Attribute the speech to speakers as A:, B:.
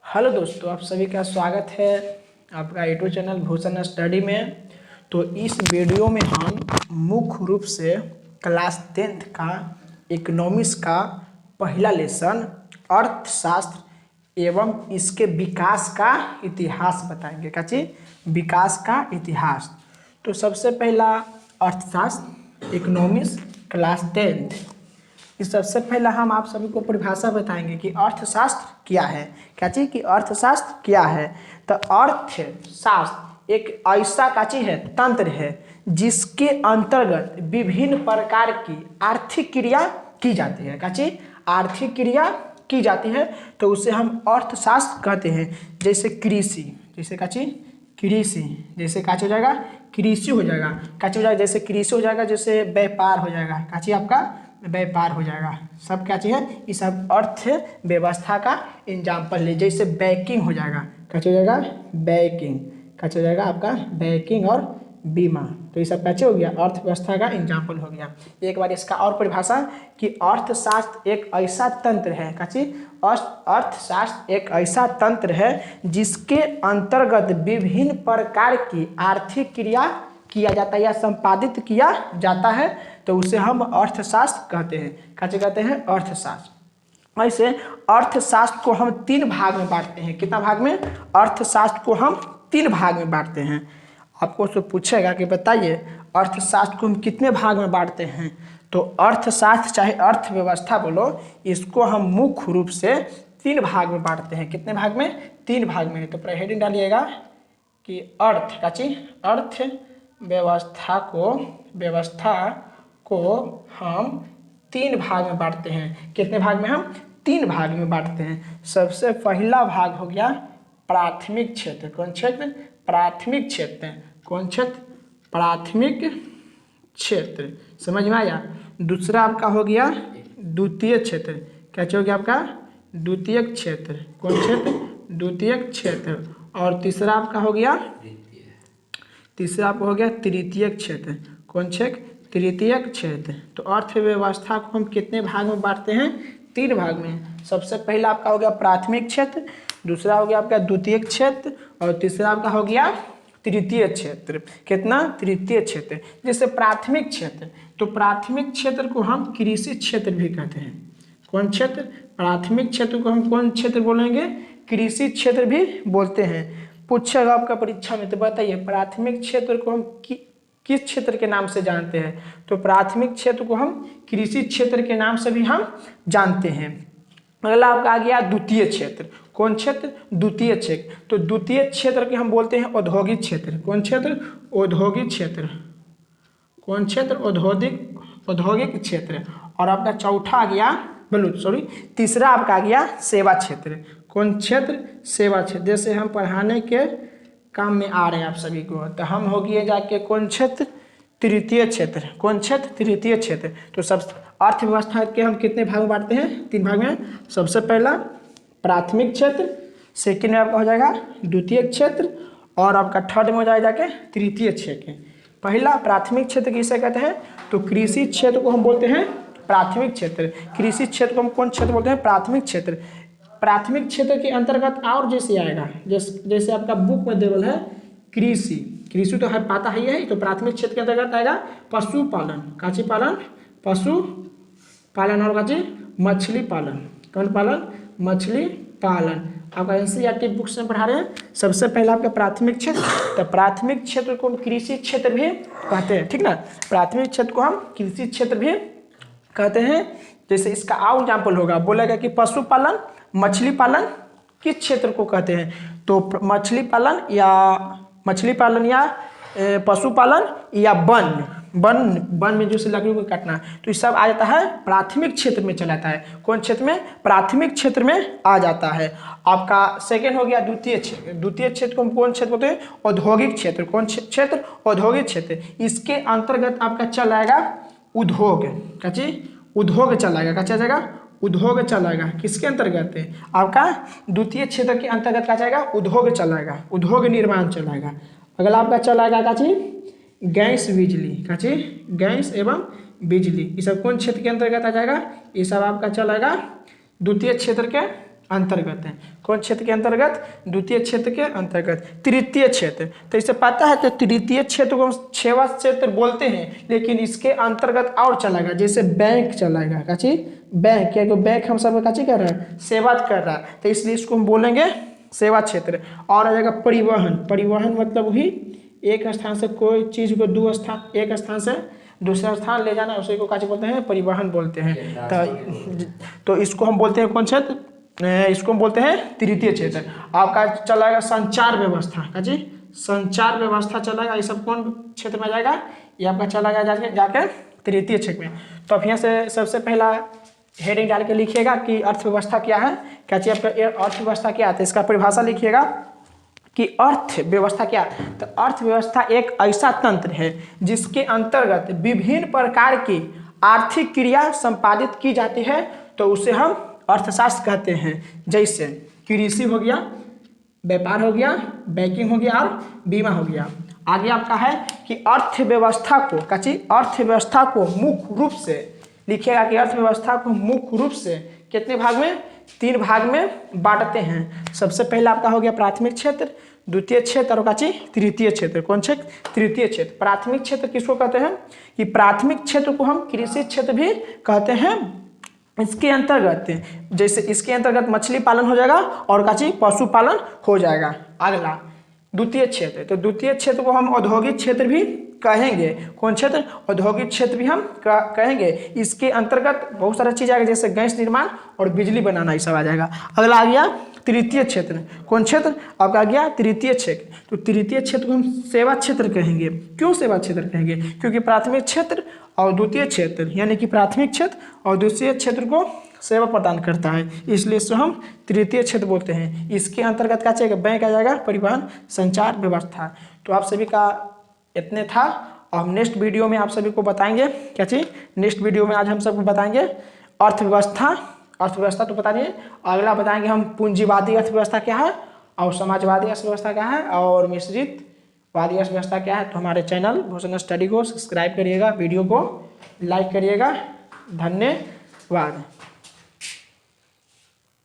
A: Hello दोस्तों, आप सभी का स्वागत है आपका यूट्यूब चैनल भूषण स्टडी में। तो इस वीडियो में हम मुख्य रूप से क्लास 10th का इकोनॉमिक्स का पहला लेसन अर्थशास्त्र एवं इसके विकास का इतिहास बताएंगे। क्या चीज? विकास का इतिहास। तो सबसे पहला अर्थशास्त्र इकोनॉमिक्स क्लास 10th। इस सबसे पहला हम आप सभी को परिभाषा बताएंगे कि अर्थशास्त्र क्या है। क्या चीज कि अर्थशास्त्र क्या है? तो अर्थशास्त्र एक ऐसा का चीज है, तंत्र है, जिसके अंतर्गत विभिन्न प्रकार की आर्थिक क्रिया की जाती है। क्या चीज? आर्थिक क्रिया की जाती है, तो उसे हम अर्थशास्त्र कहते हैं। जैसे कृषि, जैसे क्या चीज? कृषि, जैसे क्या हो जाएगा? कृषि हो जाएगा। क्या हो जाएगा? जैसे कृषि हो जाएगा, जैसे व्यापार हो जाएगा। क्या चीज? आपका व्यापार हो जाएगा। सब क्या चीज है? ये सब अर्थ व्यवस्था का एग्जाम्पल है। जैसे बैंकिंग हो जाएगा। क्या हो जाएगा? बैंकिंग। क्या हो जाएगा? आपका बैंकिंग और बीमा। तो ये सब कैसे हो गया? अर्थव्यवस्था का एग्जाम्पल हो गया। एक बार इसका और परिभाषा कि अर्थशास्त्र एक ऐसा तंत्र है। क्या चीज? अर्थशास्त्र एक ऐसा तंत्र है जिसके अंतर्गत विभिन्न प्रकार की आर्थिक क्रिया किया जाता है या संपादित किया जाता है, तो उसे हम अर्थशास्त्र कहते हैं। क्या कहते हैं? अर्थशास्त्र। ऐसे अर्थशास्त्र को हम 3 भाग में बांटते हैं। कितना भाग में? अर्थशास्त्र को हम 3 भाग में बांटते हैं। आपको तो पूछेगा कि बताइए अर्थशास्त्र को हम कितने भाग में बांटते हैं। तो अर्थशास्त्र चाहे अर्थव्यवस्था बोलो, इसको हम मुख्य रूप से 3 भाग में बांटते हैं। कितने भाग में? 3 भाग में। तो पहले हेडिंग डालिएगा कि अर्थ का चीज अर्थ व्यवस्था को हम 3 भाग में बांटते हैं। कितने भाग में? हम 3 भाग में बांटते हैं। सबसे पहला भाग हो गया प्राथमिक क्षेत्र। कौन क्षेत्र? प्राथमिक क्षेत्र। कौन क्षेत्र? प्राथमिक क्षेत्र। समझ में आया? दूसरा आपका हो गया द्वितीय क्षेत्र। क्या हो गया आपका? द्वितीय क्षेत्र। कौन क्षेत्र? द्वितीय क्षेत्र। और तीसरा आपका हो गया तृतीय क्षेत्र। कौन क्षेत्र? तृतीय क्षेत्र। तो अर्थव्यवस्था को हम कितने भाग में बांटते हैं? 3 भाग में। सबसे पहला आपका हो गया प्राथमिक क्षेत्र, दूसरा हो गया आपका द्वितीय क्षेत्र, और तीसरा आपका हो गया तृतीय क्षेत्र। कितना? तृतीय क्षेत्र। जैसे प्राथमिक क्षेत्र, तो प्राथमिक क्षेत्र को हम कृषि क्षेत्र भी कहते हैं। कौन क्षेत्र? प्राथमिक क्षेत्र को हम कौन क्षेत्र बोलेंगे? कृषि क्षेत्र भी बोलते हैं। पूछेगा आपका परीक्षा में, तो बताइए प्राथमिक क्षेत्र को हम किस क्षेत्र के नाम से जानते हैं? तो प्राथमिक क्षेत्र को हम कृषि क्षेत्र के नाम से भी हम जानते हैं। अगला आपका आ गया द्वितीय क्षेत्र। कौन क्षेत्र? द्वितीय क्षेत्र। तो द्वितीय क्षेत्र के हम बोलते हैं औद्योगिक क्षेत्र। कौन क्षेत्र? औद्योगिक क्षेत्र। कौन क्षेत्र? औद्योगिक क्षेत्र। और आपका चौथा आ गया तीसरा आपका आ गया सेवा क्षेत्र। कौन क्षेत्र? सेवा क्षेत्र। जैसे हम पढ़ाने के काम में आ रहे हैं आप सभी को, तो हम हो गए जाके कौन क्षेत्र? तृतीय क्षेत्र। कौन क्षेत्र? तृतीय क्षेत्र। तो सब अर्थव्यवस्था के हम कितने भाग में बांटते हैं? 3 भाग में। सबसे पहला प्राथमिक क्षेत्र, सेकेंड में आपका हो जाएगा द्वितीय क्षेत्र, और आपका थर्ड में हो जाएगा जाके तृतीय क्षेत्र। पहला प्राथमिक क्षेत्र किसे कहते हैं? तो कृषि क्षेत्र को हम बोलते हैं प्राथमिक क्षेत्र। कृषि क्षेत्र को हम कौन क्षेत्र बोलते हैं? प्राथमिक क्षेत्र। प्राथमिक क्षेत्र के अंतर्गत और जैसे आएगा, जैसे आपका बुक में देवल है कृषि। कृषि तो है, पता ही है। तो प्राथमिक क्षेत्र के अंतर्गत आएगा पशुपालन। काची पालन? पशु पालन। और काची? मछली पालन। कौन पालन? मछली पालन। आपका एनसीईआरटी बुक्स में पढ़ा रहे हैं। सबसे पहला आपका प्राथमिक क्षेत्र। तो प्राथमिक क्षेत्र को हम कृषि क्षेत्र भी कहते हैं। ठीक ना? प्राथमिक क्षेत्र को हम कृषि क्षेत्र भी कहते हैं। जैसे इसका और एग्जाम्पल होगा, बोलेगा कि पशुपालन, मछली पालन किस क्षेत्र को कहते हैं? तो मछली पालन या पशुपालन या वन में जो लकड़ियों को काटना, तो ये सब आ जाता है प्राथमिक क्षेत्र में चला जाता है। कौन क्षेत्र में? प्राथमिक क्षेत्र में आ जाता है। आपका सेकेंड हो गया द्वितीय क्षेत्र। द्वितीय क्षेत्र को हम कौन क्षेत्र बोलते हैं? औद्योगिक क्षेत्र। कौन क्षेत्र? औद्योगिक क्षेत्र। इसके अंतर्गत आपका चल आएगा उद्योग। क्या चीज? उद्योग चलाएगा। क्या चलाएगा? उद्योग चलाएगा। किसके अंतर्गत? आपका द्वितीय क्षेत्र के अंतर्गत क्या जाएगा? उद्योग चलाएगा। उद्योग निर्माण चलाएगा। अगला आपका चलाएगा क्या चीज? गैस बिजली। क्या चीज? गैस एवं बिजली। ये सब कौन क्षेत्र के अंतर्गत आ जाएगा? ये सब आपका चलाएगा द्वितीय क्षेत्र के अंतर्गत है। कौन क्षेत्र के अंतर्गत? द्वितीय क्षेत्र के अंतर्गत। तृतीय क्षेत्र, तो इसे पता है कि तृतीय क्षेत्र को हम सेवा क्षेत्र बोलते हैं, लेकिन इसके अंतर्गत और चलेगा, जैसे बैंक चलेगा। काची? बैंक, क्या बैंक हम सब काची कर रहे हैं? सेवा कर रहा है, तो इसलिए इसको हम बोलेंगे सेवा क्षेत्र। और आ जाएगा परिवहन। परिवहन मतलब वही एक स्थान से कोई चीज को एक स्थान से दूसरा स्थान ले जाना, उसी को काची बोलते हैं? परिवहन बोलते हैं। तो इसको हम बोलते हैं कौन क्षेत्र? इसको हम बोलते हैं तृतीय क्षेत्र। आपका चलाएगा संचार व्यवस्था। काची? संचार व्यवस्था चलेगा। ये सब कौन क्षेत्र में जाएगा? ये आपका चला जाके तृतीय क्षेत्र में। तो अब यहाँ से सबसे पहला हेडिंग डाल के लिखिएगा कि अर्थव्यवस्था क्या है। क्या चाहिए आपका? अर्थव्यवस्था क्या है, तो इसका परिभाषा लिखिएगा कि अर्थव्यवस्था क्या। तो अर्थव्यवस्था एक ऐसा तंत्र है जिसके अंतर्गत विभिन्न प्रकार की आर्थिक क्रिया संपादित की जाती है, तो उसे हम अर्थशास्त्र कहते हैं। जैसे कृषि हो गया, व्यापार हो गया, बैंकिंग हो गया और बीमा हो गया। आगे आपका है कि अर्थव्यवस्था को अर्थव्यवस्था को मुख्य रूप से लिखिएगा कि अर्थव्यवस्था को मुख्य रूप से कितने भाग में? 3 भाग में बांटते हैं। सबसे पहला आपका हो गया प्राथमिक क्षेत्र, द्वितीय क्षेत्र और तृतीय क्षेत्र। कौन क्षेत्र? तृतीय क्षेत्र। प्राथमिक क्षेत्र किसको कहते हैं? कि प्राथमिक क्षेत्र को हम कृषि क्षेत्र भी कहते हैं। इसके अंतर्गत जैसे इसके अंतर्गत मछली पालन हो जाएगा और पशुपालन हो जाएगा। अगला द्वितीय क्षेत्र, तो द्वितीय क्षेत्र को हम औद्योगिक क्षेत्र भी कहेंगे। कौन क्षेत्र? औद्योगिक क्षेत्र भी हम कहेंगे। इसके अंतर्गत बहुत सारा चीज आएगा, जैसे गैस निर्माण और बिजली बनाना, ये सब आ जाएगा। अगला आ गया तृतीय क्षेत्र। कौन क्षेत्र? आपका आ गया तृतीय क्षेत्र। तो तृतीय क्षेत्र को हम सेवा क्षेत्र कहेंगे। क्यों सेवा क्षेत्र कहेंगे? क्योंकि प्राथमिक क्षेत्र और द्वितीय क्षेत्र, यानी कि प्राथमिक क्षेत्र और द्वितीय क्षेत्र को सेवा प्रदान करता है, इसलिए इसको हम तृतीय क्षेत्र बोलते हैं। इसके अंतर्गत क्या चाहिए? बैंक आ जाएगा, परिवहन, संचार व्यवस्था। तो आप सभी का इतने था। और हम नेक्स्ट वीडियो में आप सभी को बताएंगे क्या चीज? नेक्स्ट वीडियो में आज हम सबको बताएंगे अर्थव्यवस्था। अर्थव्यवस्था तो बता दिए, अगला बताएंगे हम पूंजीवादी अर्थव्यवस्था क्या है और समाजवादी अर्थव्यवस्था क्या है और मिश्रित वादी अर्थव्यवस्था क्या है। तो हमारे चैनल भूषण स्टडी को सब्सक्राइब करिएगा, वीडियो को लाइक करिएगा। धन्यवाद।